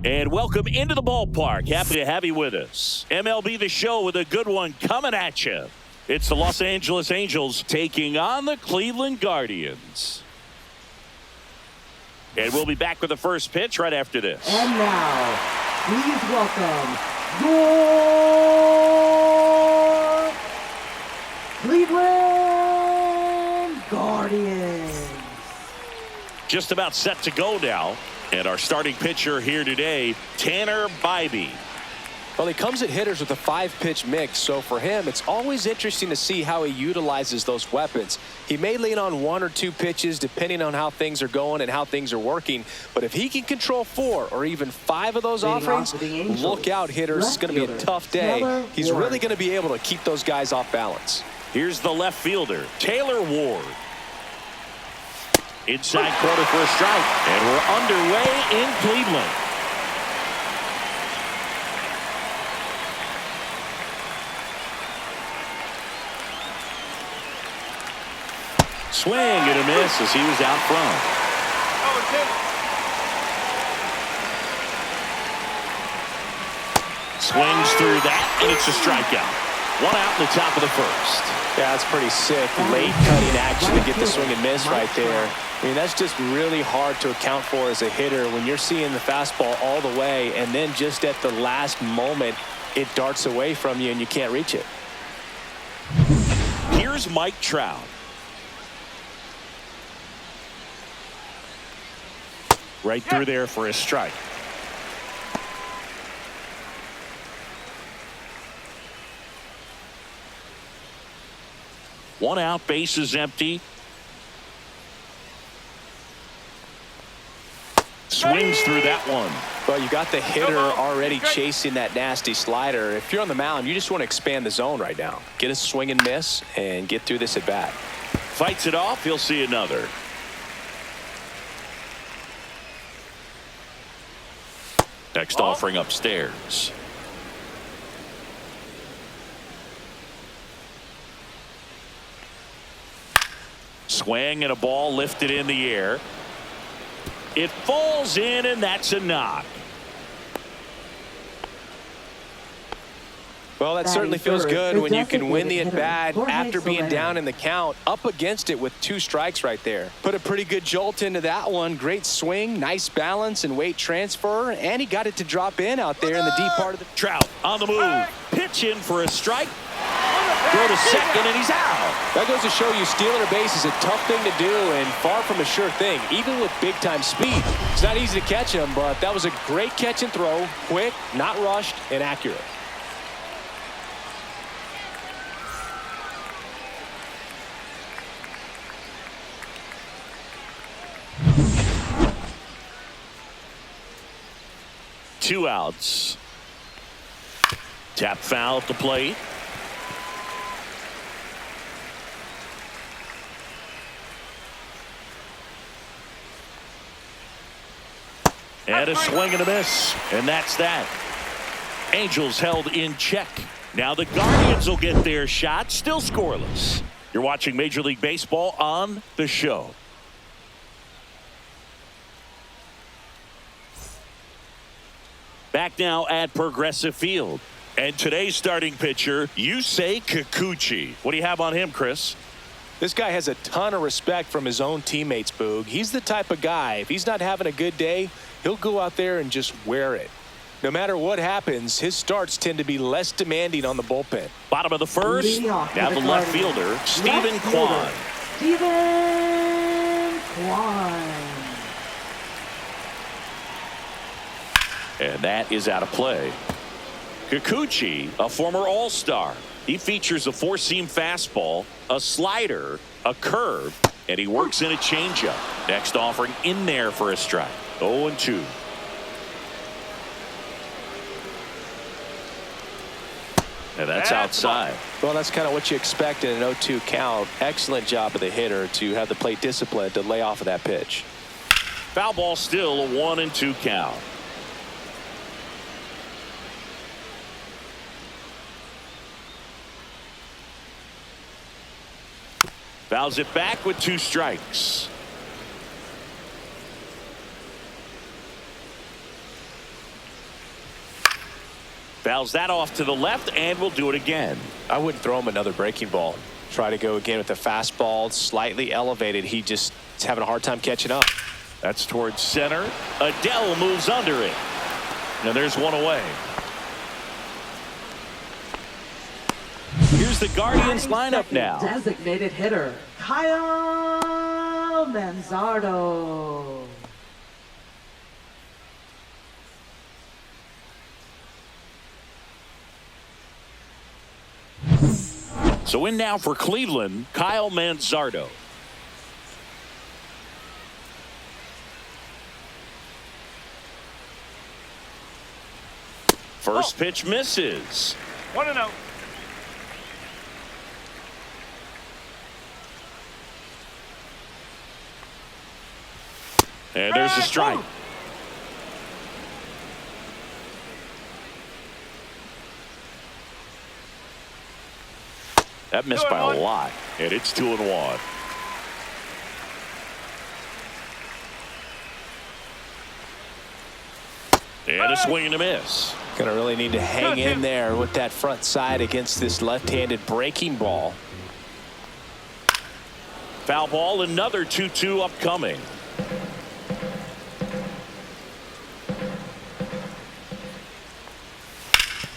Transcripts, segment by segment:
And welcome into the ballpark. Happy to have you with us. MLB The Show with a good one coming at you. It's the Los Angeles Angels taking on the Cleveland Guardians. And we'll be back with the first pitch right after this. And now, please welcome your Cleveland Guardians. Just about set to go now. And our starting pitcher here today, Tanner Bybee. Well, he comes at hitters with a 5-pitch mix, so for him, it's always interesting to see how he utilizes those weapons. He may lean on 1 or 2 pitches depending on how things are going and how things are working, but if he can control 4 or even 5 of those offerings, look out, hitters. It's going to be a tough day. He's really going to be able to keep those guys off balance. Here's the left fielder, Taylor Ward. Inside corner for a strike, and we're underway in Cleveland. Swing and a miss as he was out front. Swings through that, and it's a strikeout. 1 out in the top of the first. Yeah, that's pretty sick. Late cutting action to get the swing and miss right there. I mean, that's just really hard to account for as a hitter when you're seeing the fastball all the way and then just at the last moment it darts away from you and you can't reach it. Here's Mike Trout. Right through there for a strike. One out, base is empty. Swings through that one. Well, you got the hitter already chasing that nasty slider. If you're on the mound, you just want to expand the zone right now. Get a swing and miss and get through this at bat. Fights it off. He'll see another. Next offering upstairs. Swing and a ball lifted in the air. It falls in, and that's a knock. Well, that certainly feels good when you can win the at-bat after being down in the count, up against it with 2 strikes right there. Put a pretty good jolt into that one. Great swing, nice balance and weight transfer, and he got it to drop in out there in the deep part of the... Trout on the move. Pitch in for a strike. Throw to second, and he's out. That goes to show you stealing a base is a tough thing to do and far from a sure thing, even with big-time speed. It's not easy to catch him, but that was a great catch and throw. Quick, not rushed, and accurate. Two outs. Tap foul at the plate. And a swing and a miss. And that's that. Angels held in check. Now the Guardians will get their shot. Still scoreless. You're watching Major League Baseball on The Show. Back now at Progressive Field. And today's starting pitcher, Yusei Kikuchi. What do you have on him, Chris? This guy has a ton of respect from his own teammates, Boog. He's the type of guy, if he's not having a good day, he'll go out there and just wear it. No matter what happens, his starts tend to be less demanding on the bullpen. Bottom of the first, now the left fielder, Stephen Kwan. Stephen Kwan. And that is out of play. Kikuchi, a former All-Star. He features a 4-seam fastball, a slider, a curve, and he works in a changeup. Next offering in there for a strike. 0-2. And that's outside. Well, that's kind of what you expect in an 0-2 count. Excellent job of the hitter to have the plate discipline to lay off of that pitch. Foul ball still, a 1-2 count. Fouls it back with 2 strikes. Fouls that off to the left and will do it again. I wouldn't throw him another breaking ball. Try to go again with the fastball, slightly elevated. He just is having a hard time catching up. That's towards center. Adele moves under it. And there's one away. Here's the Guardians lineup now. Designated hitter, Kyle Manzardo. So in now for Cleveland, Kyle Manzardo. First pitch misses. 1-0. And there's a strike. That missed by a lot, and it's 2-1. And a swing and a miss. Gonna really need to hang in there with that front side against this left-handed breaking ball. Foul ball, another 2-2 upcoming.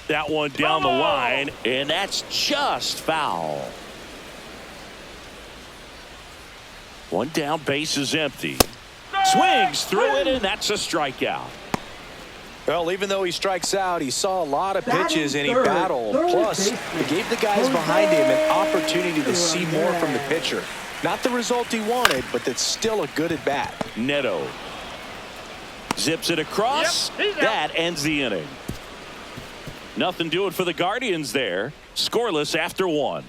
That one down the line, and that's just foul. One down, base is empty. Swings through it, and that's a strikeout. Well, even though he strikes out, he saw a lot of pitches and he battled. Plus, he gave the guys behind him an opportunity to see more from the pitcher. Not the result he wanted, but that's still a good at bat. Neto zips it across. That ends the inning. Nothing doing for the Guardians there. Scoreless after one.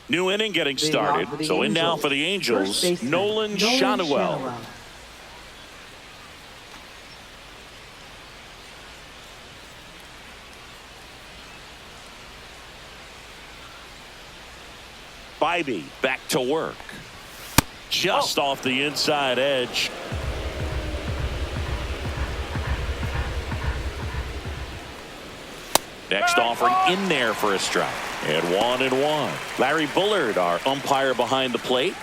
New inning getting started. So in now for the Angels, Nolan Schanuel. Bybee back to work. Just off the inside edge. Next offering in there for a strike. And 1-1. Larry Bullard, our umpire behind the plate.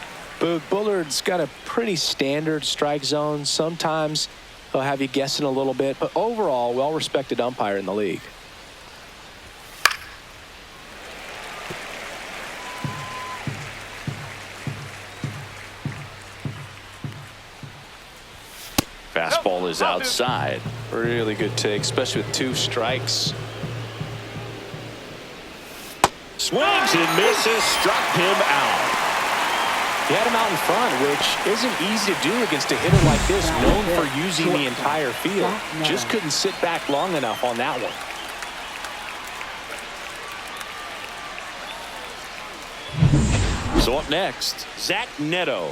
Bullard's got a pretty standard strike zone. Sometimes he'll have you guessing a little bit, but overall, well-respected umpire in the league. Fastball is outside. Really good take, especially with 2 strikes. Swings and misses, struck him out. He had him out in front, which isn't easy to do against a hitter like this, known for using the entire field. Just couldn't sit back long enough on that one. So up next, Zach Neto.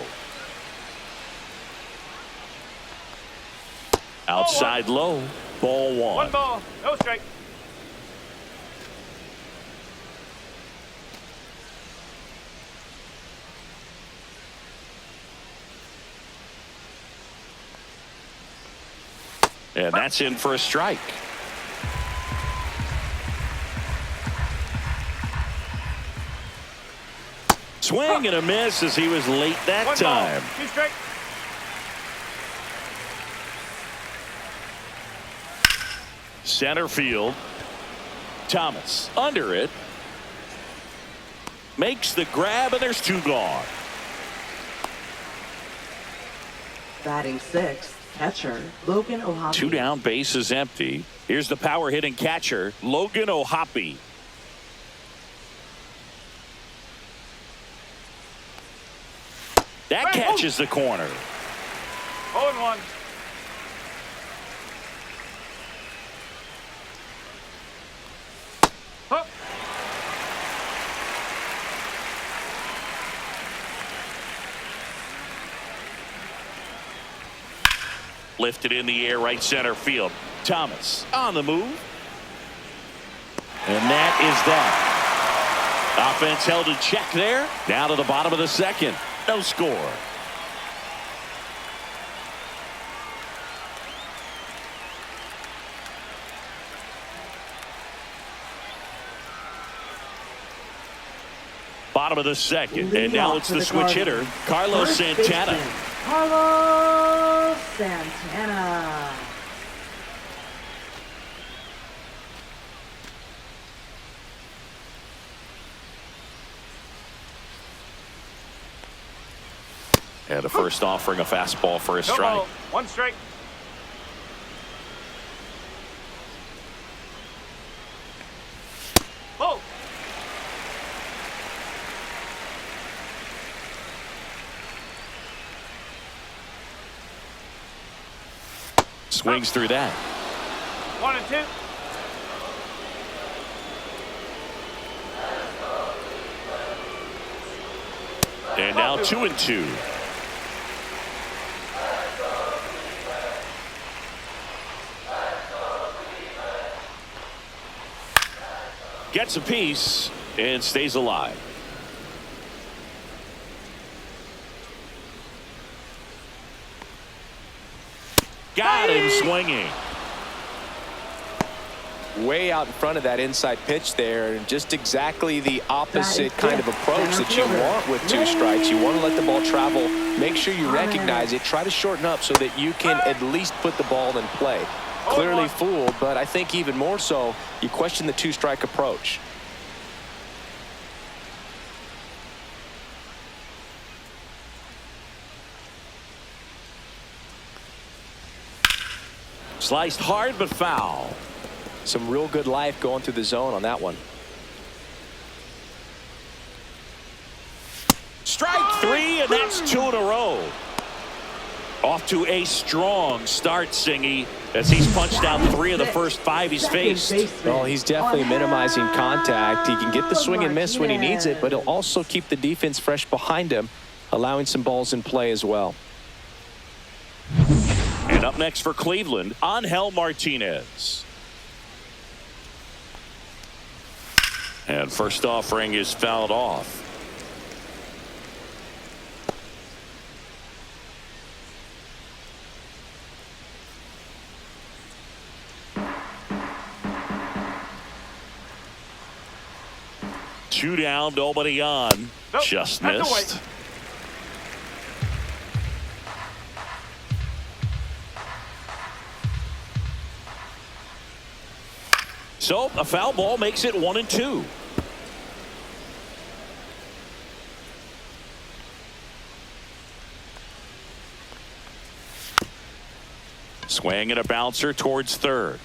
Outside low, ball 1. 1 ball, no strike. And that's in for a strike. Swing and a miss as he was late that 1 time. ball, 2 strike. Center field. Thomas under it. Makes the grab, and there's 2 gone. Batting 6th, catcher, Logan O'Hoppe. 2 down, base is empty. Here's the power hitting catcher, Logan O'Hoppe. That catches the corner. 0-1. Huh. Lifted in the air, right center field. Thomas on the move. And that is that. Offense held in check there. Down to the bottom of the second. No score. Bottom of the second. And now it's the switch hitter, Carlos Santana. Carlos Santana. And a first offering, a fastball for a No strike. ball. One strike. Ball. Swings through that. 1 and 2. And now 2 and 2. Gets a piece and stays alive. Got him swinging. Way out in front of that inside pitch there, and just exactly the opposite kind of approach that you want with 2 strikes. You want to let the ball travel, make sure you recognize it, try to shorten up so that you can at least put the ball in play. Clearly fooled, but I think even more so, you question the 2-strike approach. Sliced hard but foul. Some real good life going through the zone on that one. Strike 3, and that's 2 in a row. Off to a strong start, Singy, as he's punched out 3 of the first 5 he's faced. Well, he's definitely minimizing contact. He can get the swing and miss when he needs it, but he'll also keep the defense fresh behind him, allowing some balls in play as well. And up next for Cleveland, Angel Martinez. And first offering is fouled off. Two down, nobody on. Nope, Just that's away. missed. So a foul ball makes it 1 and 2. Swing and a bouncer towards third.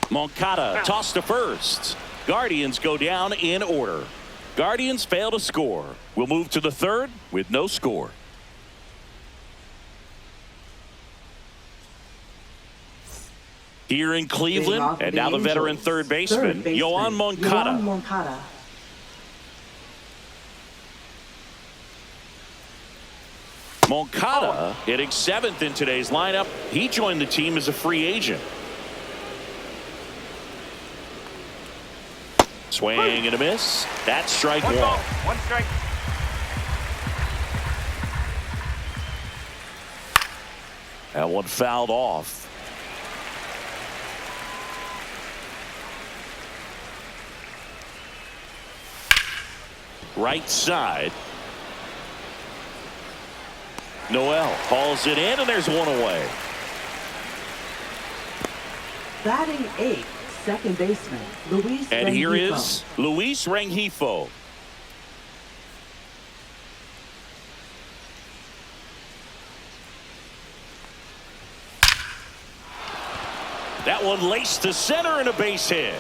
Moncada tossed to first. Guardians go down in order. Guardians fail to score. We'll move to the third with no score. Here in Cleveland, and now the veteran third baseman, Yoan Moncada. Moncada hitting 7th in today's lineup. He joined the team as a free agent. Swing and a miss. That's strike 1. Ball. 1 strike. That one fouled off. Right side. Noel hauls it in, and there's 1 away. Batting 8th, second baseman, Luis And Rengifo. here is Luis Rengifo. That one laced to center and a base hit.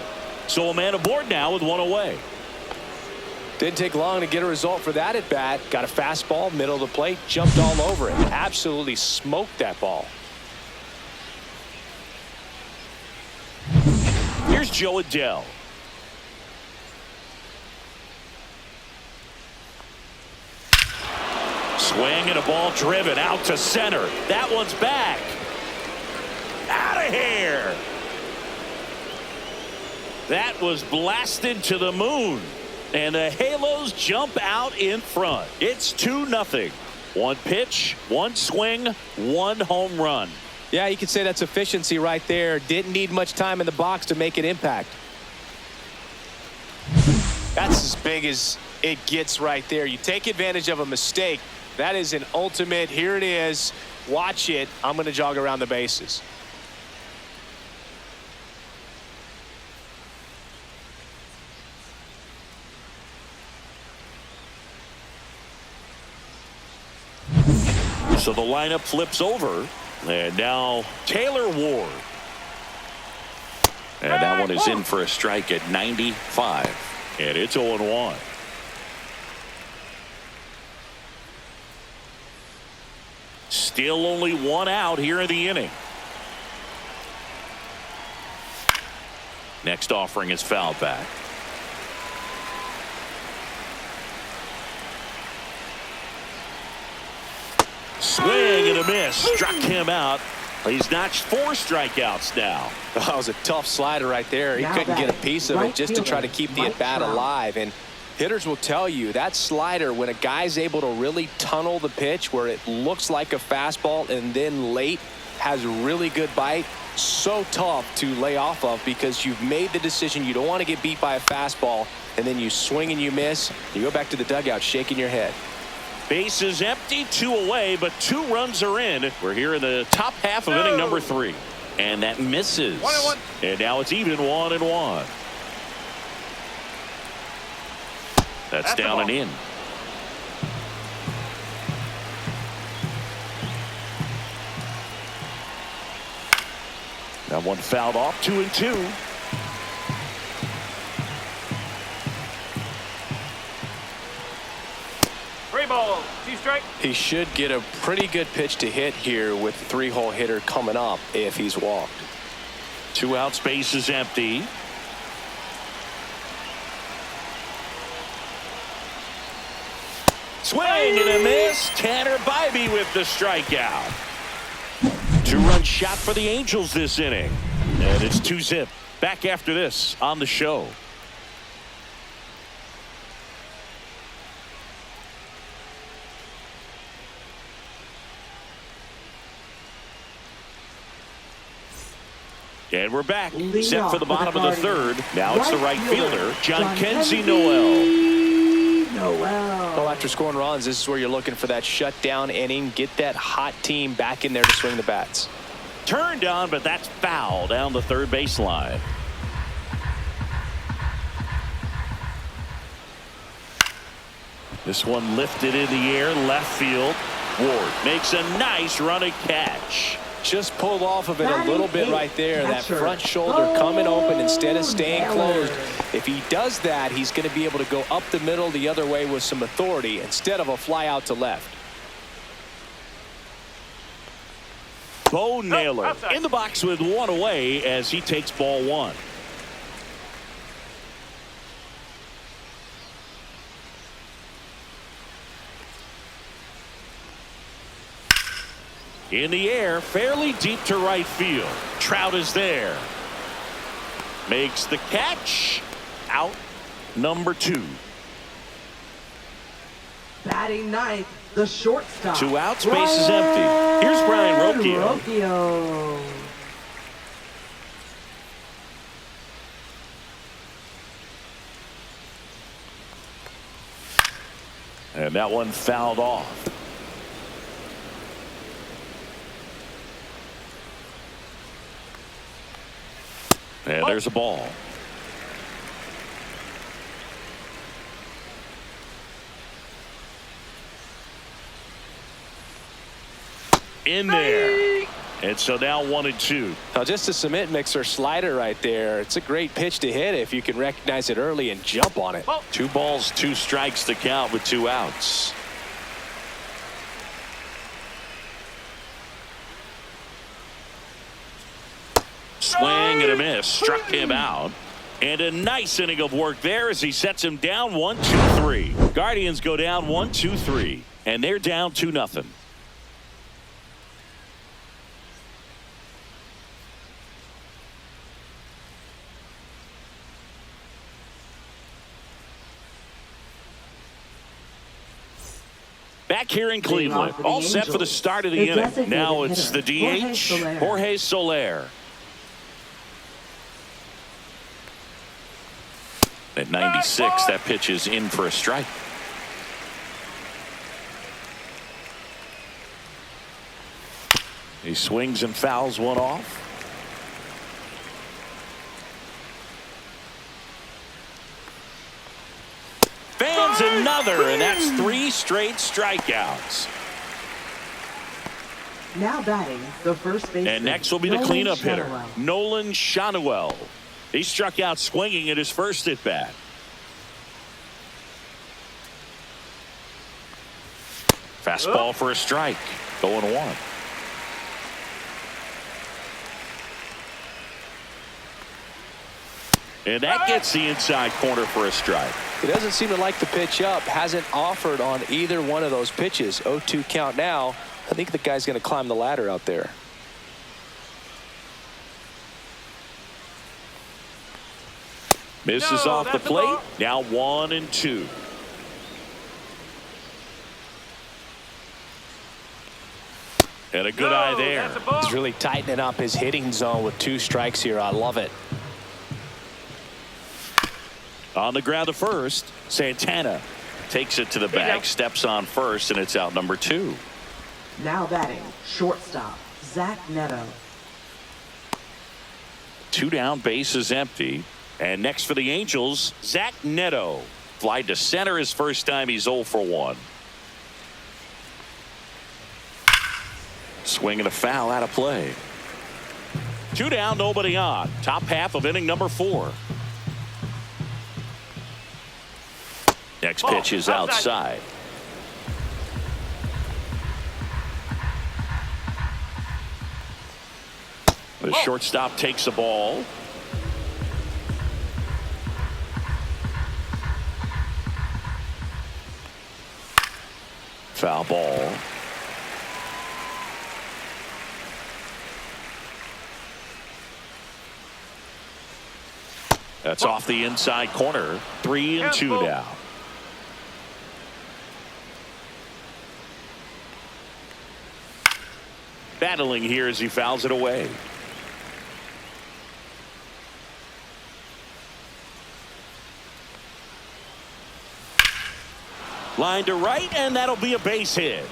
So a man aboard now with 1 away. Didn't take long to get a result for that at bat. Got a fastball, middle of the plate, jumped all over it. Absolutely smoked that ball. Here's Joe Adell. Swing and a ball driven out to center. That one's back. Out of here. That was blasted to the moon. And the Halos jump out in front. It's 2-0. One pitch, one swing, one home run. Yeah, you could say that's efficiency right there. Didn't need much time in the box to make an impact. That's as big as it gets right there. You take advantage of a mistake. That is an ultimate. Here it is. Watch it. I'm going to jog around the bases. So the lineup flips over. And now Taylor Ward. And that one is in for a strike at 95. And it's 0-1. Still only one out here in the inning. Next offering is fouled back. Swing and a miss. Struck him out. He's notched 4 strikeouts now. That was a tough slider right there. He couldn't get a piece of it just to try to keep the at-bat alive. And hitters will tell you that slider, when a guy's able to really tunnel the pitch where it looks like a fastball and then late has a really good bite, so tough to lay off of because you've made the decision you don't want to get beat by a fastball, and then you swing and you miss. You go back to the dugout shaking your head. Bases empty, 2 away, but 2 runs are in. We're here in the top half of inning number 3. And that misses. 1-1. And now it's even 1-1. That's down and in. That one fouled off, 2-2. Ball, 2 strike. He should get a pretty good pitch to hit here with the 3-hole hitter coming up if he's walked. 2 outs, base is empty. Swing and a miss. Tanner Bybee with the strikeout. 2-run shot for the Angels this inning. And it's 2-zip. Back after this on the show. And we're back. Set for the bottom of the 3rd. Now it's the right fielder, John Kenzie Noel. Well, after scoring runs, this is where you're looking for that shutdown inning. Get that hot team back in there to swing the bats. Turned on, but that's foul down the 3rd baseline. This one lifted in the air, left field. Ward makes a nice running catch. Just pulled off of it a little bit right there. That front shoulder coming open instead of staying closed. If he does that, he's going to be able to go up the middle the other way with some authority instead of a fly out to left. Bo Naylor in the box with 1 away as he takes ball 1. In the air, fairly deep to right field. Trout is there. Makes the catch. Out number 2. Batting 9th, the shortstop. 2 outs, base is empty. Here's Brian Rocchio. Rocchio. And that one fouled off. And there's a ball. In there. And so now 1-2. Now just a cement mixer slider right there. It's a great pitch to hit if you can recognize it early and jump on it. 2 balls, 2 strikes to count with 2 outs. Swing and a miss. Struck him out. And a nice inning of work there as he sets him down 1-2-3. Guardians go down 1-2-3. And they're down 2-0. back here in Cleveland. for the All set for the Angels, start of the the inning. designated Now it's the hitter, DH, Jorge Soler. At 96, that pitch is in for a strike. He swings and fouls one off. Fans another, and that's 3 straight strikeouts. Now batting the first baseman. And next will be the Nolan cleanup hitter, Shadowell. Nolan Shadowell. He struck out swinging at his first at bat. Fastball for a strike. 0-1. And that gets the inside corner for a strike. He doesn't seem to like the pitch up. Hasn't offered on either one of those pitches. 0-2 count now. I think the guy's going to climb the ladder out there. Misses off the plate. Now 1-2. And a good eye there. He's really tightening up his hitting zone with 2 strikes here. I love it. On the ground to first, Santana takes it to the bag, steps on first, and it's out number 2. Now batting shortstop Zach Neto. 2 down, base is empty. And next for the Angels, Zach Neto. Fly to center his first time. He's 0 for 1. Swing and a foul out of play. 2 down, nobody on. Top half of inning number 4. Next pitch is outside. The shortstop takes the ball. Foul ball. That's off the inside corner. 3-2 now. Battling here as he fouls it away. Line to right, and that'll be a base hit.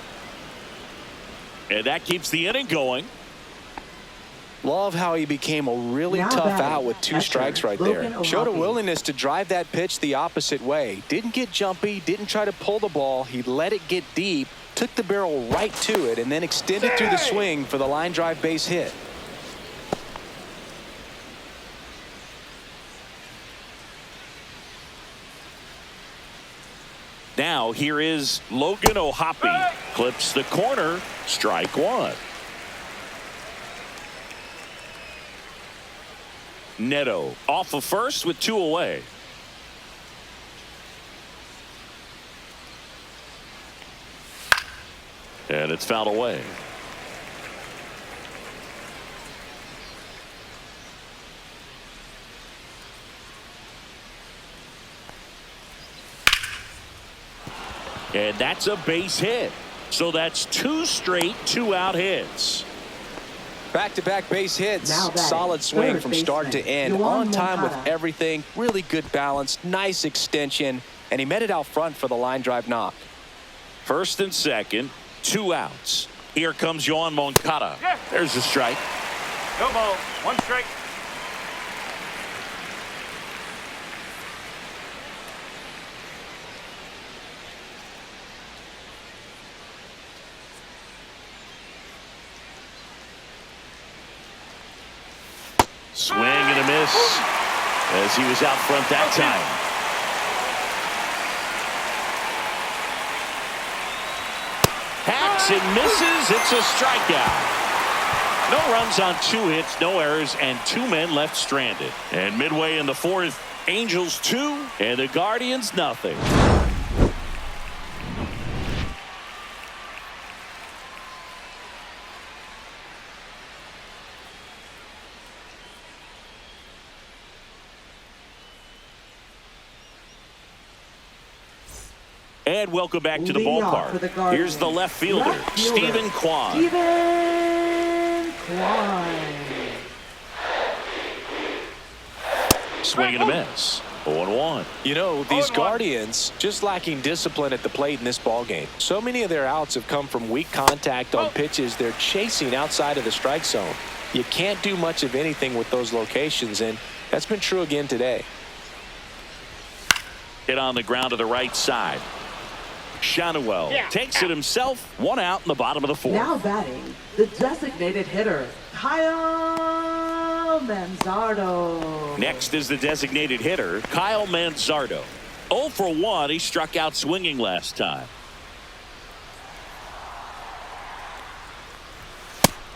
And that keeps the inning going. Love how he became a really tough out with 2 strikes right there. Showed a willingness to drive that pitch the opposite way. Didn't get jumpy, didn't try to pull the ball. He let it get deep, took the barrel right to it, and then extended through the swing for the line drive base hit. Now here is Logan O'Hoppe. Clips the corner. Strike 1. Neto off of first with 2 away. And it's fouled away. And that's a base hit. So that's 2 straight 2-out hits. Back-to-back base hits. Solid swing from start to end. On time with everything. Really good balance. Nice extension. And he met it out front for the line drive knock. First and second. 2 outs. Here comes Yoan Moncada. There's the strike. Go ball. 1 strike. Swing and a miss as he was out front that time. Hacks and misses. It's a strikeout. No runs on 2 hits, no errors, and 2 men left stranded. And midway in the 4th, Angels 2 and the Guardians nothing. And welcome back to the Leading off for the ballpark. Guardians, Here's the left fielder, Stephen Kwan. Stephen Kwan. Swing and a miss. 0-1. You know, these 0-1. Guardians just lacking discipline at the plate in this ball game. So many of their outs have come from weak contact on pitches they're chasing outside of the strike zone. You can't do much of anything with those locations, and that's been true again today. Hit on the ground to the right side. Shanuel takes it himself. 1 out in the bottom of the 4th. Now batting, the designated hitter, Kyle Manzardo. Next is the designated hitter, Kyle Manzardo. 0 for 1. He struck out swinging last time.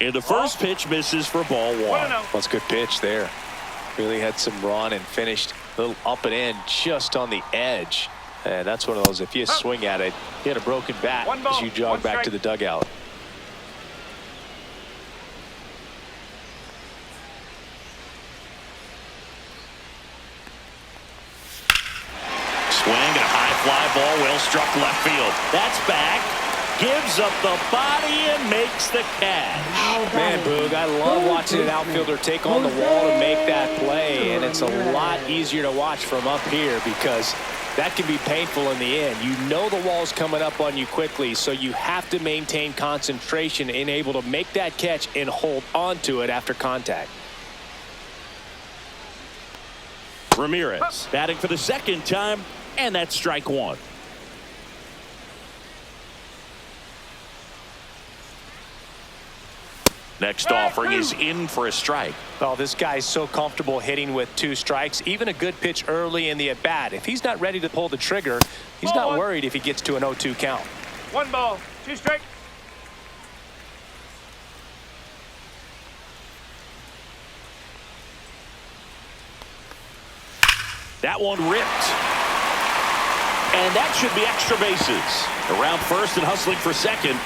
And the first pitch misses for ball 1. That's a good pitch there. Really had some run and finished a little up and in just on the edge. And that's one of those, if you swing at it, you had a broken bat as you jog back to the dugout. Swing and a high fly ball, well struck left field. That's back. Gives up the body and makes the catch. Man, Boog, I love watching an outfielder take on the wall to make that play, and it's a lot easier to watch from up here because that can be painful in the end. You know the wall's coming up on you quickly, so you have to maintain concentration and able to make that catch and hold on to it after contact. Ramirez batting for the second time, and that's strike 1. Next offering is in for a strike. Oh, this guy's so comfortable hitting with 2 strikes, even a good pitch early in the at-bat. If he's not ready to pull the trigger, he's not worried if he gets to an 0-2 count. 1 ball, 2 strike. That one ripped. And that should be extra bases. Around first and hustling for second.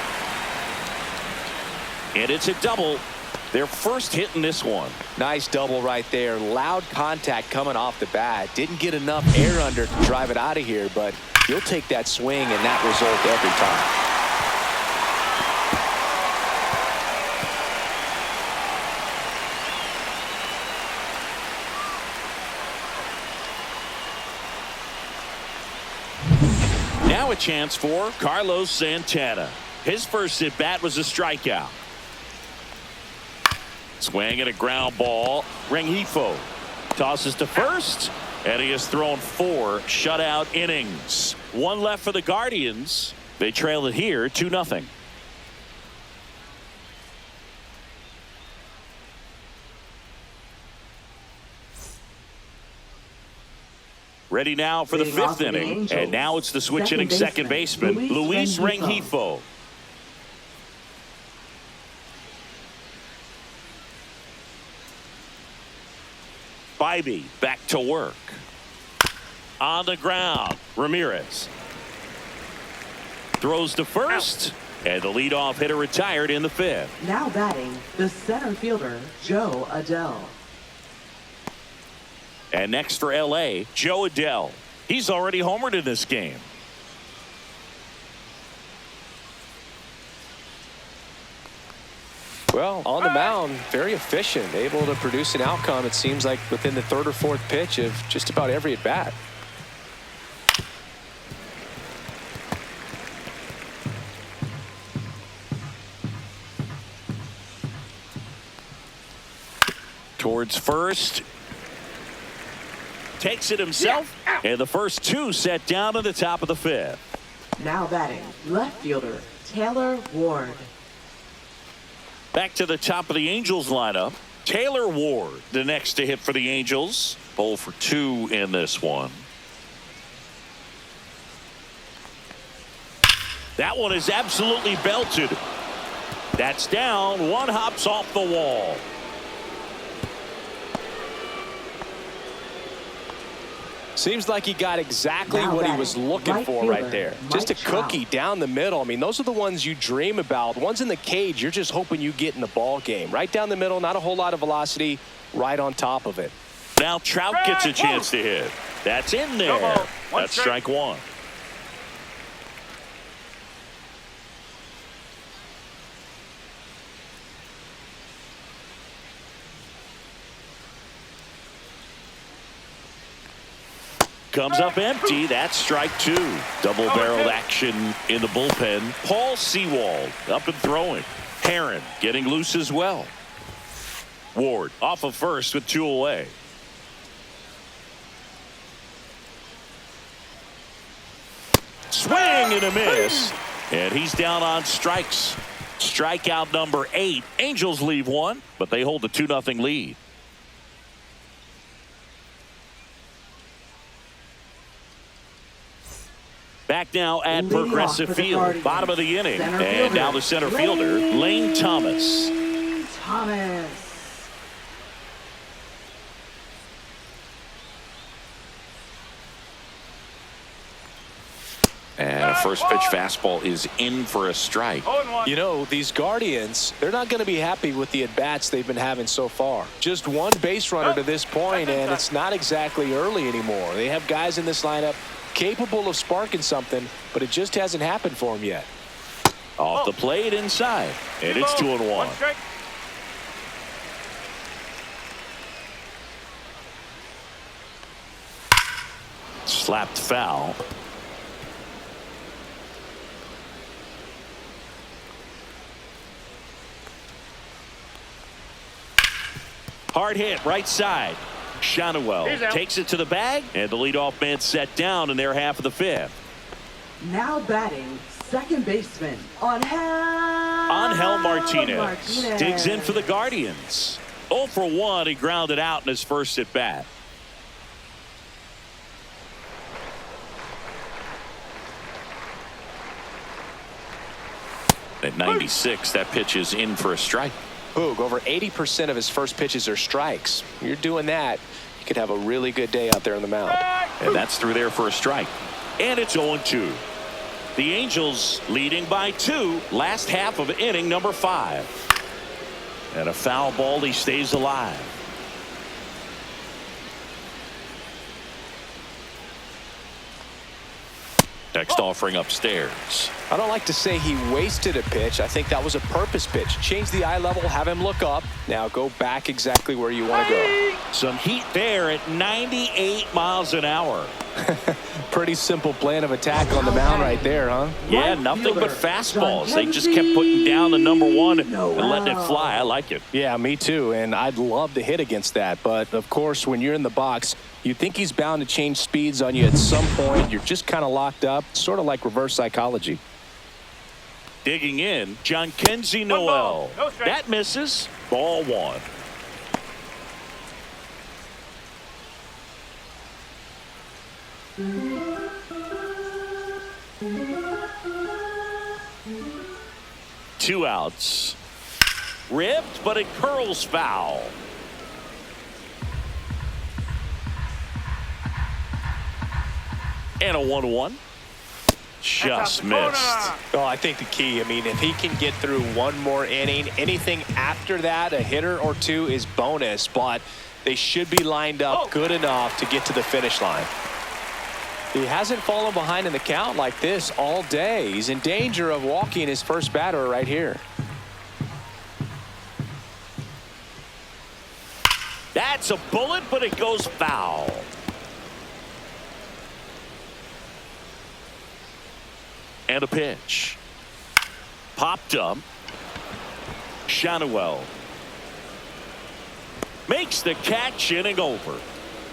And it's a double. Their first hit in this one. Nice double right there. Loud contact coming off the bat. Didn't get enough air under to drive it out of here, but you'll take that swing and that result every time. Now a chance for Carlos Santana. His first at bat was a strikeout. Swing and a ground ball. Rengifo tosses to first, and he has thrown 4 shutout innings. 1 left for the Guardians. They trail it here 2-0. Ready now for the 5th inning, and now it's the switch inning second baseman, Luis Rengifo. Bybee back to work. On the ground, Ramirez throws to first, and the leadoff hitter retired in the 5th. Now batting, the center fielder, Joe Adell. And next for LA, Joe Adell. He's already homered in this game. Well, on the mound, very efficient, able to produce an outcome, it seems like, within the 3rd or 4th pitch of just about every at bat. Towards first. Takes it himself. And the first 2 set down at the top of the 5th. Now batting, left fielder, Taylor Ward. Back to the top of the Angels lineup. Taylor Ward, the next to hit for the Angels. 0 for 2 in this one. That one is absolutely belted. That's down. 1 hops off the wall. Seems like he got exactly what he was looking for right there. Just a cookie down the middle. I mean, those are the ones you dream about. Ones in the cage, you're just hoping you get in the ball game. Right down the middle, not a whole lot of velocity, right on top of it. Now Trout gets a chance to hit. That's in there. That's strike 1. Comes up empty. That's strike two. Double-barreled action in the bullpen. Paul Sewald up and throwing. Herron getting loose as well. Ward off of first with 2 away. Swing and a miss. And he's down on strikes. Strikeout number 8. Angels leave 1, but they hold a 2-0 lead. Back now at Leading Progressive off for the Field. Guardians. Bottom of the inning. Center And fielder, now the center fielder, Lane Thomas. Thomas. And a first pitch fastball is in for a strike. 0-1. You know, these Guardians, they're not going to be happy with the at-bats they've been having so far. Just one base runner to this point, and it's not exactly early anymore. They have guys in this lineup capable of sparking something, but it just hasn't happened for them yet. Off the plate inside. And it's 2-1. 1 strike. Slapped foul. Hard hit right side. He's Shonewell out. takes it to the bag, and the leadoff man set down in their half of the 5th. Now batting, second baseman, Angel Martinez digs in for the Guardians. 0 for 1, he grounded out in his first at bat. At 96, that pitch is in for a strike. Boog, over 80% of his first pitches are strikes. You're doing that, you could have a really good day out there on the mound. And that's through there for a strike. And it's 0-2. The Angels leading by 2. Last half of inning number 5. And a foul ball. He stays alive. Next offering upstairs. I don't like to say he wasted a pitch. I think that was a purpose pitch. Change the eye level, have him look up. Now go back exactly where you want to go. Some heat there at 98 miles an hour. Pretty simple plan of attack on the mound right there, huh? Yeah, Right nothing but fielder, fastballs. They just John kept putting down the number 1 and Noel. letting it fly. I like it. Yeah, me too. And I'd love to hit against that. But, of course, when you're in the box, you think he's bound to change speeds on you at some point. You're just kind of locked up, sort of like reverse psychology. Digging in, John Kenzie One ball, Noel. no strike. That misses. Ball 1. Two outs. Ripped, but it curls foul. And a 1-1. Just missed. Oh, I think the key, I mean, if he can get through one more inning, anything after that, a hitter or two is bonus, but they should be lined up good enough to get to the finish line. He hasn't fallen behind in the count like this all day. He's in danger of walking his first batter right here. That's a bullet, but it goes foul. And a pitch. Popped up. Shonewell makes the catch, inning over.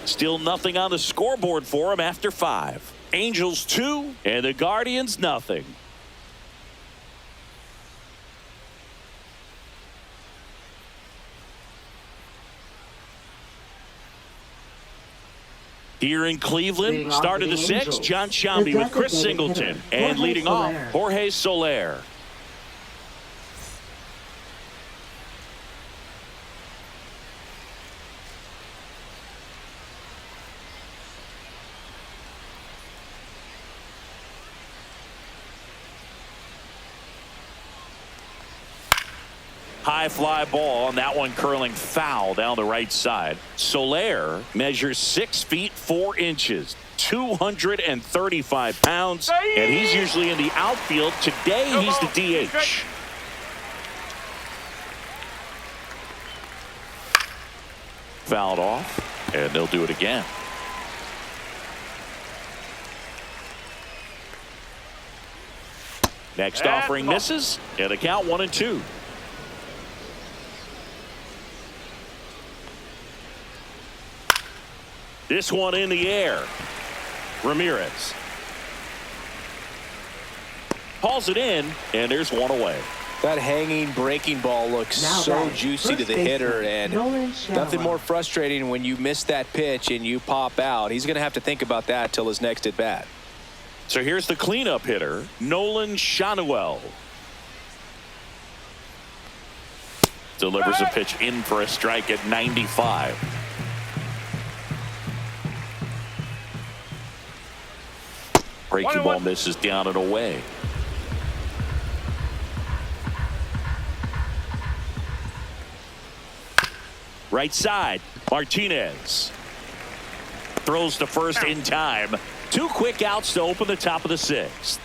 Still nothing on the scoreboard for him after 5. Angels 2 and the Guardians nothing. Here in Cleveland, Leading off started for the the 6th, Angels, John Shambi the with Chris designated Singleton. hitter, And Jorge leading off, Soler. Jorge Soler. High fly ball, and that one curling foul down the right side. Soler measures 6 feet 4 inches, 235 pounds, and he's usually in the outfield. Today, he's the DH. Fouled off, and they'll do it again. Next And offering ball. misses, and the count 1-2. This one in the air. Ramirez hauls it in, and there's one away. That hanging breaking ball looks Now so batting, juicy to first the hitter, baseman, and Nolan nothing Shallow. more frustrating when you miss that pitch and you pop out. He's going to have to think about that till his next at bat. So here's the cleanup hitter, Nolan Shanuel. Delivers a pitch in for a strike at 95. Breaking ball misses down and away. Right side, Martinez throws to first in time. 2 quick outs to open the top of the 6th.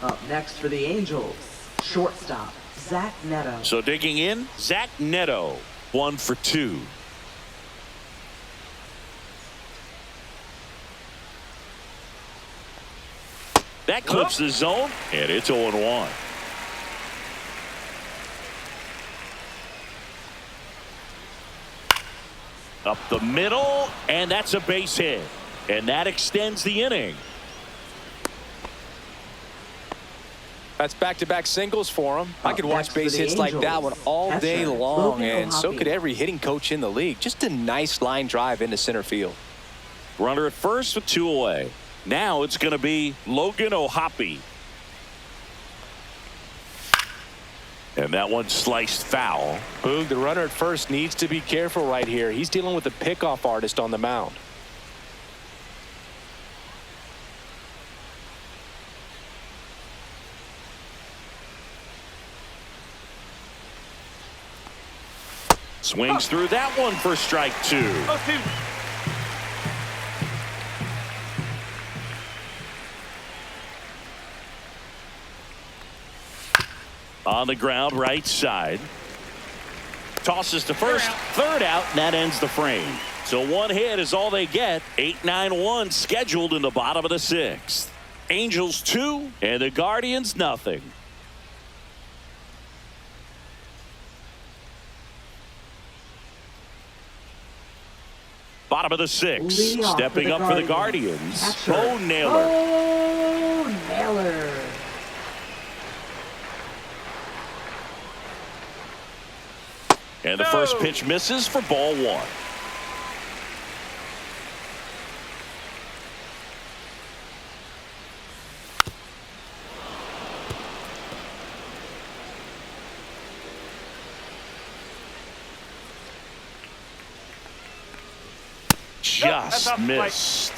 Up next for the Angels, shortstop, Zach Neto. So digging in, Zach Neto, 1 for 2. That clips the zone, and it's 0-1. Up the middle, and that's a base hit. And that extends the inning. That's back-to-back singles for him. I Up could next watch for base the hits like that one Angels, all catcher, day long, Logan and so O'Hoppe. could every hitting coach in the league. Just a nice line drive into center field. Runner at first with 2 away. Now it's going to be Logan O'Hoppe. And that one sliced foul. Boog, the runner at first needs to be careful right here. He's dealing with a pickoff artist on the mound. Swings through that one for strike 2. Oh, 2. On the ground, right side. Tosses to first, third out, and that ends the frame. So 1 hit is all they get. 8-9-1 scheduled in the bottom of the 6th. Angels 2 and the Guardians nothing. Bottom of the 6th. Leading off Stepping up for the Guardians. catcher, Bo Naylor. Bo Naylor. And the first pitch misses for ball 1. that's Just off the plate. missed.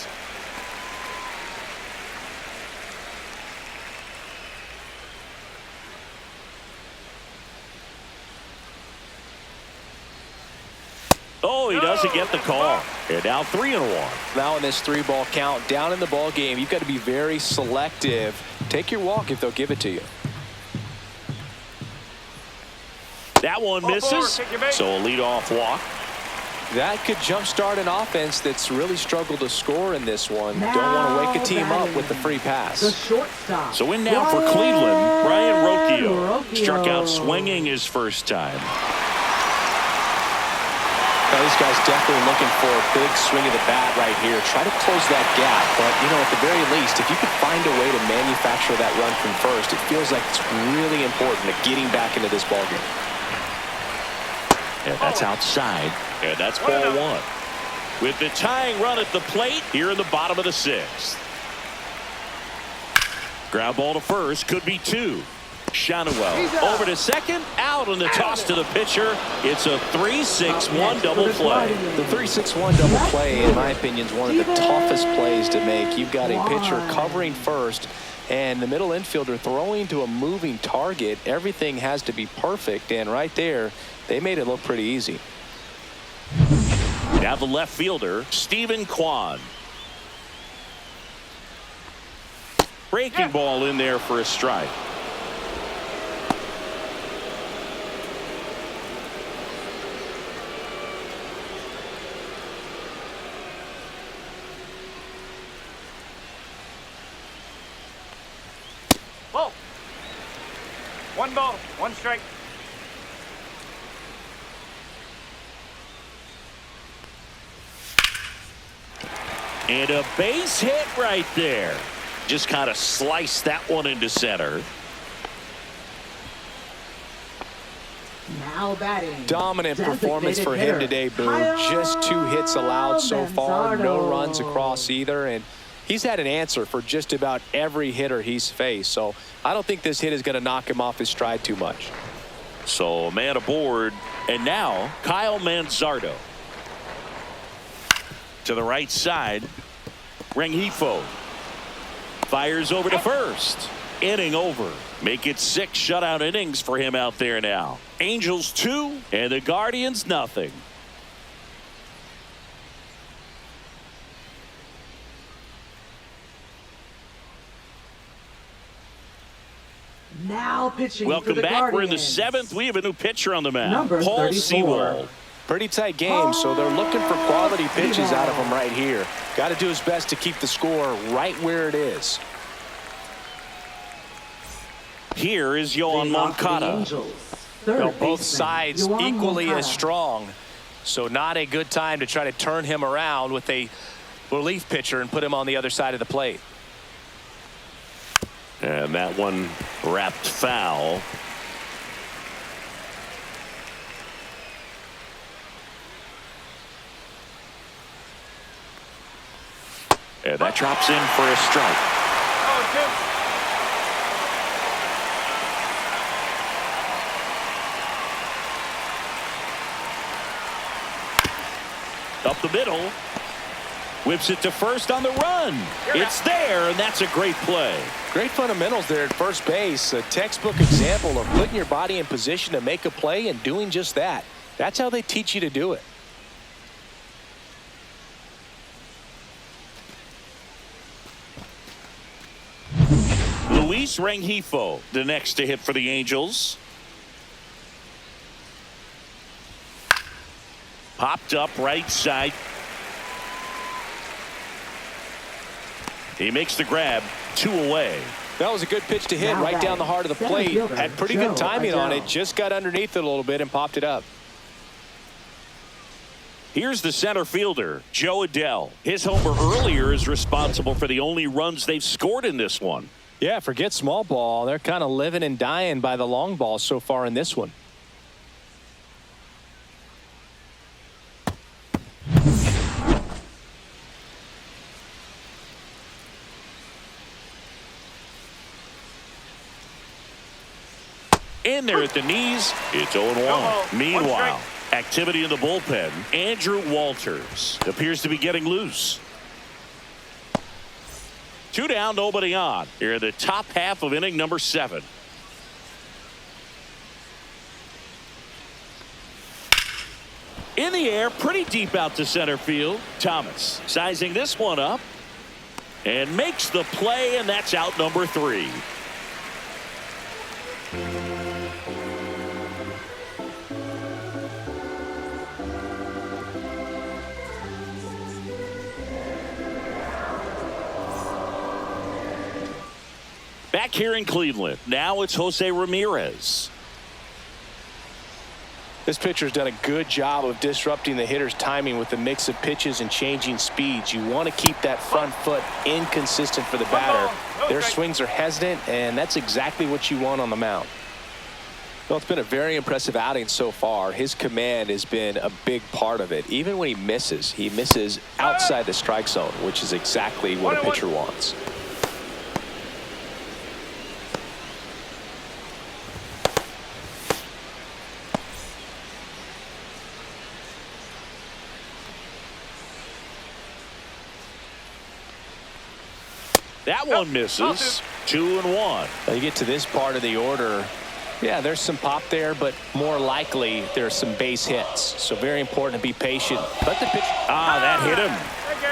Oh, he doesn't get the call. And now 3-1. Now in this 3-ball count, down in the ball game, you've got to be very selective. Take your walk if they'll give it to you. That one Ball four, misses. take your bait. So a leadoff walk. That could jumpstart an offense that's really struggled to score in this one. Now Don't want to wake a team up batting, with the free The pass. shortstop. So in now for Cleveland, Brian Rocchio. Rocchio. Struck out swinging his first time. Now, this guy's definitely looking for a big swing of the bat right here. Try to close that gap, but, you know, at the very least, if you could find a way to manufacture that run from first, it feels like it's really important to getting back into this ballgame. And that's outside. And that's ball 1. With the tying run at the plate here in the bottom of the 6th. Ground ball to first. Could be 2. Shanuel over to second. Out on the toss to the pitcher. It's a 3-6-1 double play. The 3-6-1 double play, in my opinion, is one of the toughest plays to make. You've got a pitcher covering first and the middle infielder throwing to a moving target. Everything has to be perfect, and right there, they made it look pretty easy. Now the left fielder, Stephen Kwan. Breaking ball in there for a strike. 1 ball, 1 strike. And a base hit right there. Just kind of sliced that one into center. Now batting. Dominant performance Designated for him hitter, today, Boo. Kyle Just 2 hits allowed so far. No Manzardo. runs across either. And he's had an answer for just about every hitter he's faced. So I don't think this hit is going to knock him off his stride too much. So a man aboard. And now Kyle Manzardo. To the right side. Rengifo. Fires over to first. Inning over. Make it 6 shutout innings for him out there now. Angels 2 and the Guardians nothing. Now pitching for Welcome the back. Guardians. We're in the 7th. We have a new pitcher on the mound. Number Paul 34. Sewald. Pretty tight game, so they're looking for quality pitches out of him right here. Got to do his best to keep the score right where it is. Here is Yohan Leading off for the Moncada. Angels, third Well, both baseman, sides Yohan equally Moncada. as strong, so not a good time to try to turn him around with a relief pitcher and put him on the other side of the plate. And that one wrapped foul. And that drops in for a strike. Oh, 2. Up the middle. Whips it to first on the run. It's there, and that's a great play. Great fundamentals there at first base. A textbook example of putting your body in position to make a play and doing just that. That's how they teach you to do it. Luis Rengifo, the next to hit for the Angels. Popped up right side. He makes the grab, 2 away. That was a good pitch to hit Now right down the heart of the center plate. fielder, Had pretty Joe good timing on Adele. it. Just got underneath it a little bit and popped it up. Here's the center fielder, Joe Adele. His homer earlier is responsible for the only runs they've scored in this one. Yeah, forget small ball. They're kind of living and dying by the long ball so far in this one. In there at the knees, it's 0-1. Meanwhile, activity in the bullpen. Andrew Walters appears to be getting loose. 2 down, nobody on. Here in the top half of inning number 7. In the air, pretty deep out to center field. Thomas sizing this one up and makes the play, and that's out number 3. Back here in Cleveland, now it's Jose Ramirez. This pitcher's done a good job of disrupting the hitter's timing with the mix of pitches and changing speeds. You want to keep that front foot inconsistent for the batter. Their swings are hesitant, and that's exactly what you want on the mound. Well, it's been a very impressive outing so far. His command has been a big part of it. Even when he misses outside the strike zone, which is exactly what a pitcher wants. That one misses. 2-1. Now you get to this part of the order. Yeah, there's some pop there, but more likely there's some base hits. So very important to be patient. Let the pitch. That hit him.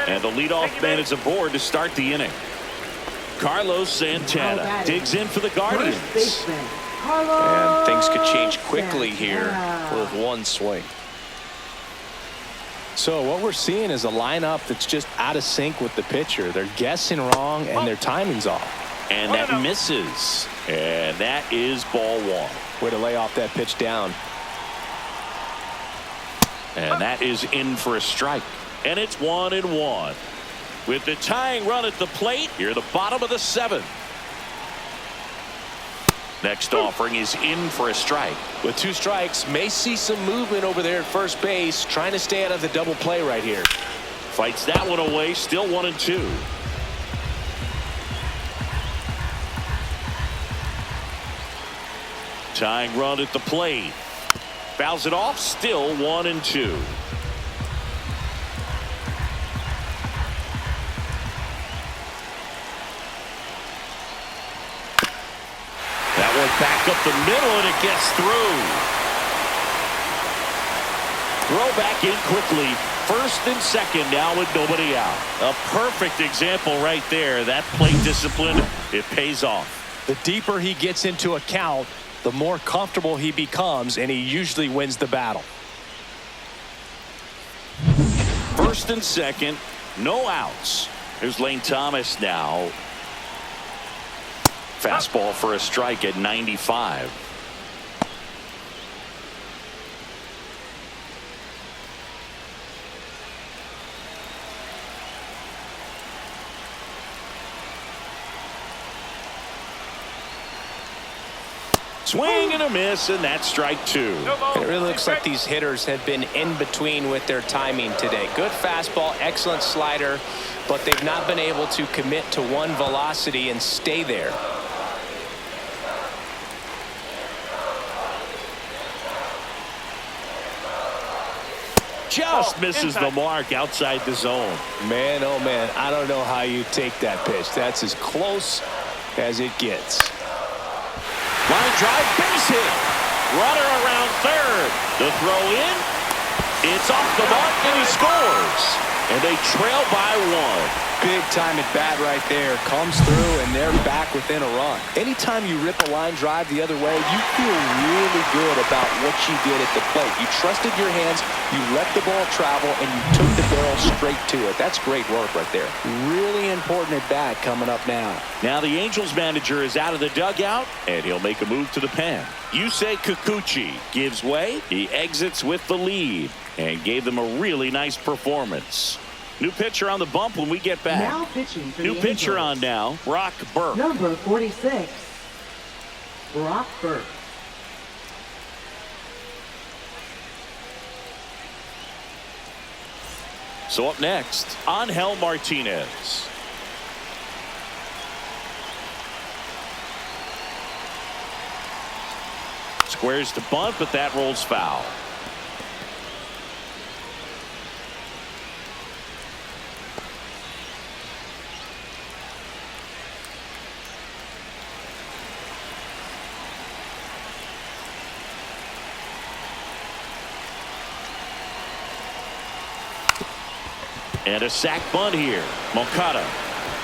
And the leadoff man is aboard to start the inning. Carlos Santana digs in for the Guardians. First baseman, And Carlos things could change quickly here Santana. with one swing. So what we're seeing is a lineup that's just out of sync with the pitcher. They're guessing wrong and their timing's off. And that misses. And that is ball one. Way to lay off that pitch down. And that is in for a strike. And it's 1-1. With the tying run at the plate, here the bottom of the seventh. Next offering is in for a strike. With 2 strikes, may see some movement over there at first base, trying to stay out of the double play right here. Fights that one away, still 1-2. Tying run at the plate. Fouls it off, still 1-2. That one back up the middle, and it gets through. Throw back in quickly. First and second now with nobody out. A perfect example right there. That plate discipline, it pays off. The deeper he gets into a count, the more comfortable he becomes, and he usually wins the battle. First and second, no outs. Here's Lane Thomas now. Fastball for a strike at 95. Swing and a miss, and that's strike 2. It really looks like these hitters have been in between with their timing today. Good fastball, excellent slider, but they've not been able to commit to one velocity and stay there. Just misses the mark outside the zone. Man, oh man, I don't know how you take that pitch. That's as close as it gets. Line drive, base hit. Runner around third. The throw in. It's off the mark, and he scores. And they trail by 1. Big time at bat right there. Comes through, and they're back within a run. Anytime you rip a line drive the other way, you feel really good about what you did at the plate. You trusted your hands, you let the ball travel, and you took the barrel straight to it. That's great work right there. Really important at bat coming up now. Now the Angels manager is out of the dugout, and he'll make a move to the pen. Yusei Kikuchi gives way. He exits with the lead and gave them a really nice performance. New pitcher on the bump when we get back. Now pitching for New the pitcher Angels. on now, Brock Burke. Number 46, Brock Burke. So up next, Angel Martinez. Squares to bunt, but that rolls foul. And a sac bunt here. Moncada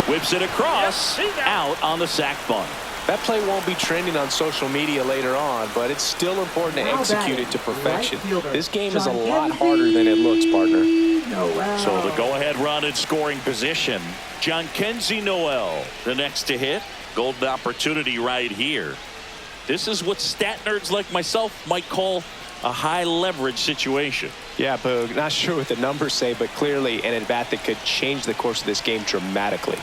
whips it across, out on the sac bunt. That play won't be trending on social media later on, but it's still important to execute it to perfection. This game is a lot harder than it looks, partner. So the go-ahead run in scoring position. Jhonkensy Noel, the next to hit. Golden opportunity right here. This is what stat nerds like myself might call a high-leverage situation. Yeah, Boog, not sure what the numbers say, but clearly an at-bat that could change the course of this game dramatically.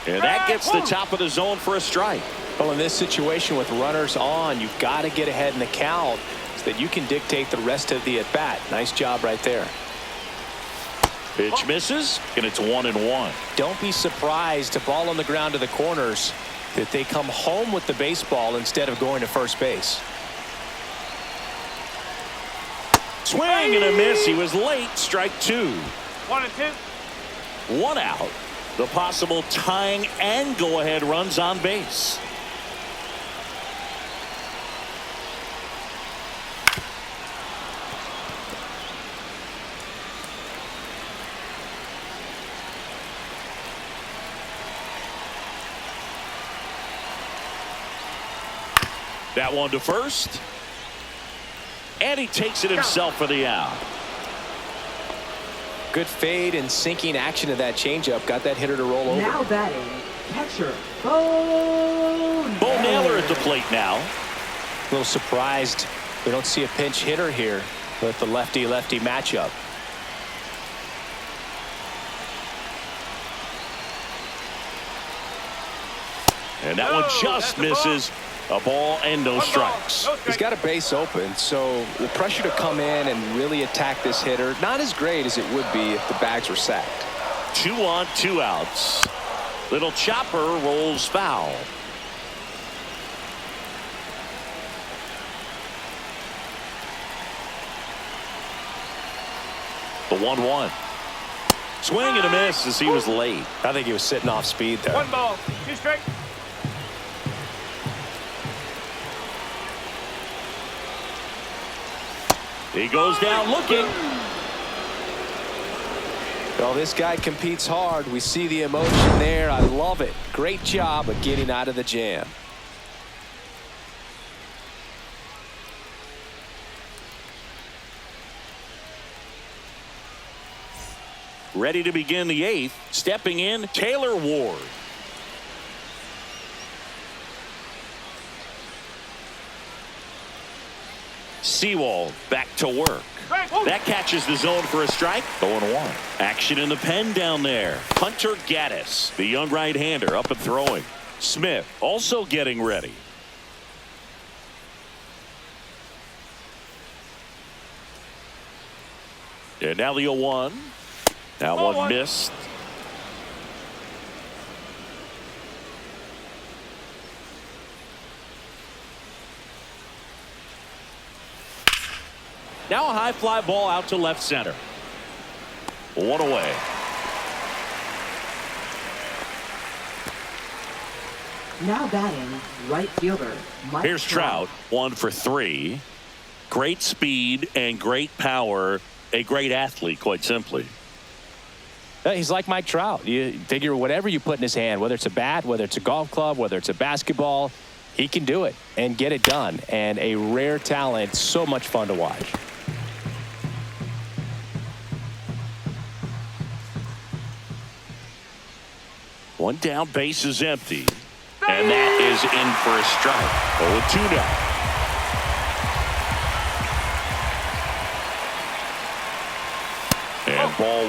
And that gets the top of the zone for a strike. Well, in this situation with runners on, you've got to get ahead in the count so that you can dictate the rest of the at-bat. Nice job right there. Pitch misses, and it's 1-1. Don't be surprised to ball on the ground to the corners that they come home with the baseball instead of going to first base. Swing and a miss. He was late. Strike 2. 1-2. 1 out. The possible tying and go-ahead runs on base. That one to first. And he takes it himself for the out. good fade and sinking action to that changeup. Got that hitter to roll over. Now batting, catcher, Bo Naylor at the plate now. A little surprised we don't see a pinch hitter here with the lefty-lefty matchup. And that one just misses. A ball and no strikes. He's got a base open, so the pressure to come in and really attack this hitter, not as great as it would be if the bags were sacked. 2 on, 2 outs. Little chopper rolls foul. The 1-1. Swing and a miss as he was late. I think he was sitting off speed there. 1 ball, 2 strikes. He goes down looking. Well, this guy competes hard. We see the emotion there. I love it. Great job of getting out of the jam. Ready to begin the 8th. Stepping in, Taylor Ward. Sewald back to work. That catches the zone for a strike. 0-1. Action in the pen down there. Hunter Gaddis, the young right-hander, up and throwing. Smith also getting ready. And now the 0-1. That one missed. Now a high fly ball out to left center. 1 away. Now batting, right fielder, Mike Here's Trout, 1 for 3. Great speed and great power. A great athlete, quite simply. He's like Mike Trout. You figure whatever you put in his hand, whether it's a bat, whether it's a golf club, whether it's a basketball, he can do it and get it done. And a rare talent, so much fun to watch. One down, base is empty. And that is in for a strike. 0-2 now. And ball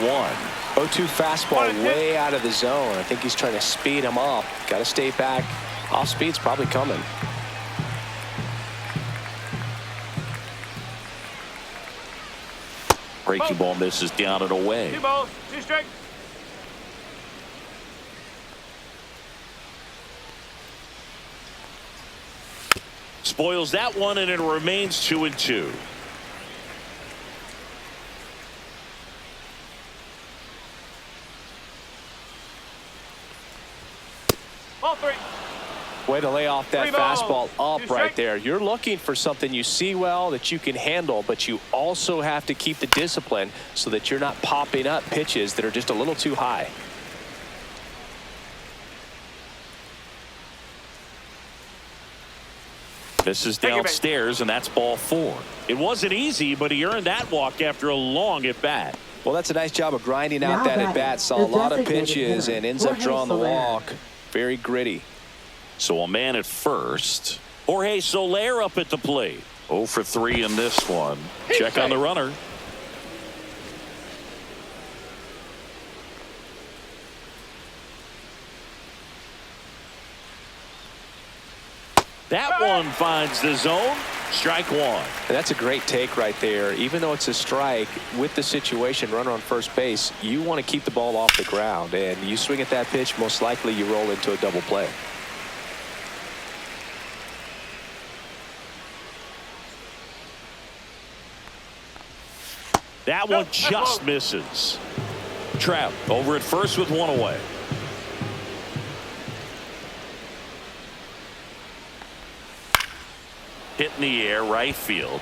1. 0-2 fastball way out of the zone. I think he's trying to speed him up. Got to stay back. Off speed's probably coming. Breaking ball misses down and away. 2 balls, 2 strikes. Spoils that one, and it remains 2-2. Ball 3. Way to lay off that 3 balls, fastball 2 up right strikes. there. You're looking for something you see well that you can handle, but you also have to keep the discipline so that you're not popping up pitches that are just a little too high. This is downstairs, and that's ball 4. It wasn't easy, but he earned that walk after a long at bat. Well, that's a nice job of grinding out Now that batting, at bat. Saw a the lot of designated pitches hitter, and ends up Jorge drawing the Soler. walk. Very gritty. So a man at first. Jorge Soler up at the plate. 0 for 3 in this one. Check on the runner. That one finds the zone. Strike 1. And that's a great take right there. Even though it's a strike, with the situation, runner on first base, you want to keep the ball off the ground. And you swing at that pitch, most likely you roll into a double play. That one just misses. Trout over at first with 1 away. Hit in the air, right field.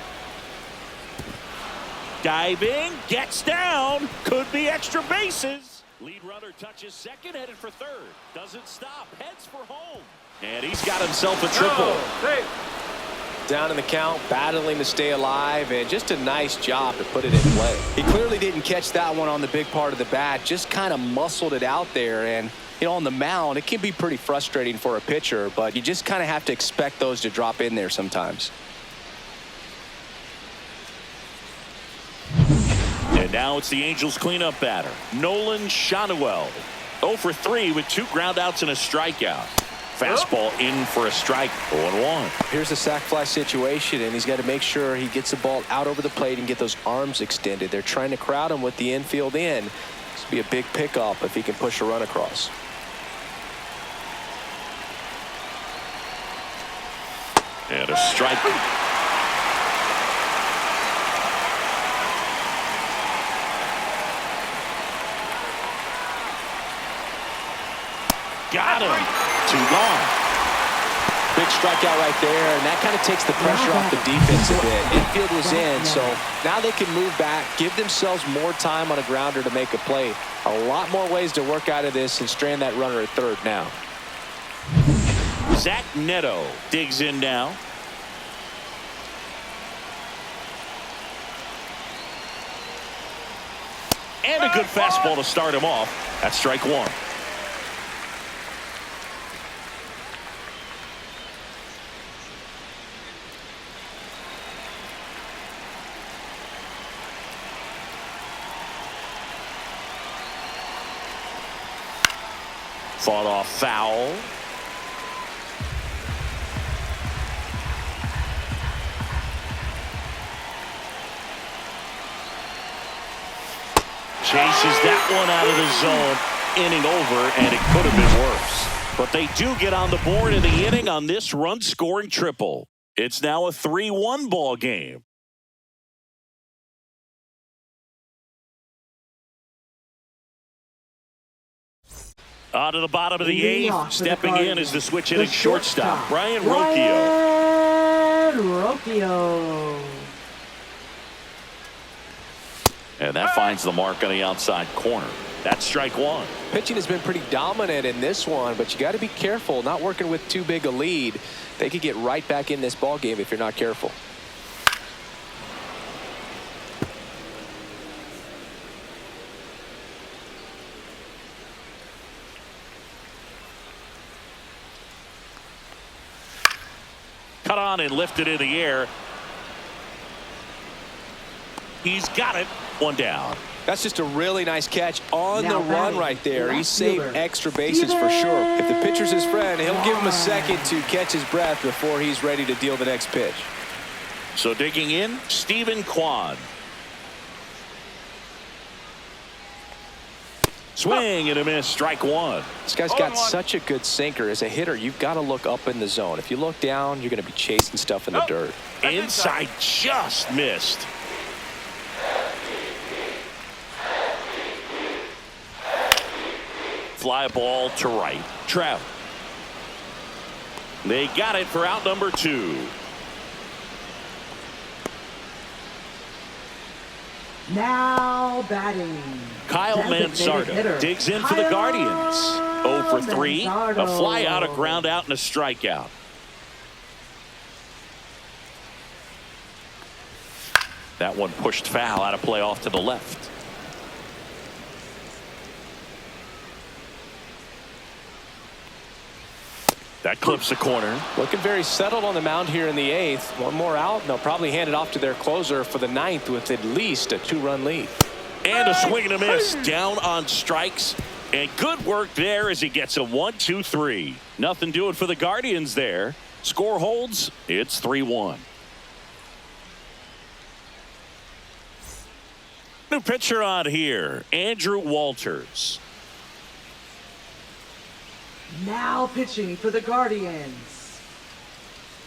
Diving, gets down, could be extra bases. Lead runner touches second, headed for third. Doesn't stop, heads for home. And he's got himself a triple. Down in the count, battling to stay alive, and just a nice job to put it in play. He clearly didn't catch that one on the big part of the bat, just kind of muscled it out there. And, you know, on the mound, it can be pretty frustrating for a pitcher, but you just kind of have to expect those to drop in there sometimes. And now it's the Angels cleanup batter, Nolan Shanuel. 0 for 3 with 2 groundouts and a strikeout. Fastball in for a strike, 0-1. Here's a sac fly situation, and he's got to make sure he gets the ball out over the plate and get those arms extended. They're trying to crowd him with the infield in. This will be a big pickup if he can push a run across. And a strike. Got him. 2 gone. Big strikeout right there, and that kind of takes the pressure off the defense a bit. Infield was in, so now they can move back, give themselves more time on a grounder to make a play. A lot more ways to work out of this and strand that runner at third now. Zach Neto digs in now. And a good fastball to start him off. That's strike 1. Fought off foul. Chases that one out of the zone. Inning over, and it could have been worse. But they do get on the board in the inning on this run-scoring triple. It's now a 3-1 ball game. On to the bottom of the 8th. Stepping in is the switch hitting shortstop, Brian Rocchio. And that finds the mark on the outside corner. That's strike 1. Pitching has been pretty dominant in this one, but you got to be careful not working with too big a lead. They could get right back in this ball game if you're not careful. Cut on and lifted in the air. He's got it. 1 down. That's just a really nice catch on the run right there. He saved extra bases for sure. If the pitcher's his friend, he'll give him a second to catch his breath before he's ready to deal the next pitch. So digging in, Stephen Kwan. Swing and a miss, strike 1. This guy's got such a good sinker. As a hitter, you've got to look up in the zone. If you look down, you're going to be chasing stuff in the dirt. Inside just missed. Fly ball to right. Trout. They got it for out number 2. Now batting, Kyle Manzardo digs in for the Guardians. 0 for 3. A fly out, a ground out, and a strikeout. That one pushed foul out of play off to the left. That clips the corner. Looking very settled on the mound here in the 8th. One more out, and they'll probably hand it off to their closer for the 9th with at least a 2-run lead. And a swing and a miss down on strikes. And good work there as he gets a 1-2-3. Nothing doing for the Guardians there. Score holds. It's 3-1. New pitcher on here, Andrew Walters. Now pitching for the Guardians,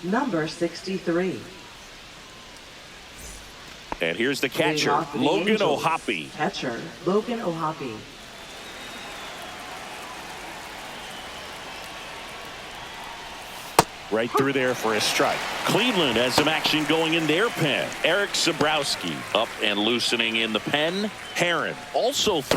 number 63. And here's the catcher, Logan O'Hoppe. Catcher, Logan O'Hoppe. Right through there for a strike. Cleveland has some action going in their pen. Eric Sabrowski up and loosening in the pen. Heron also throws.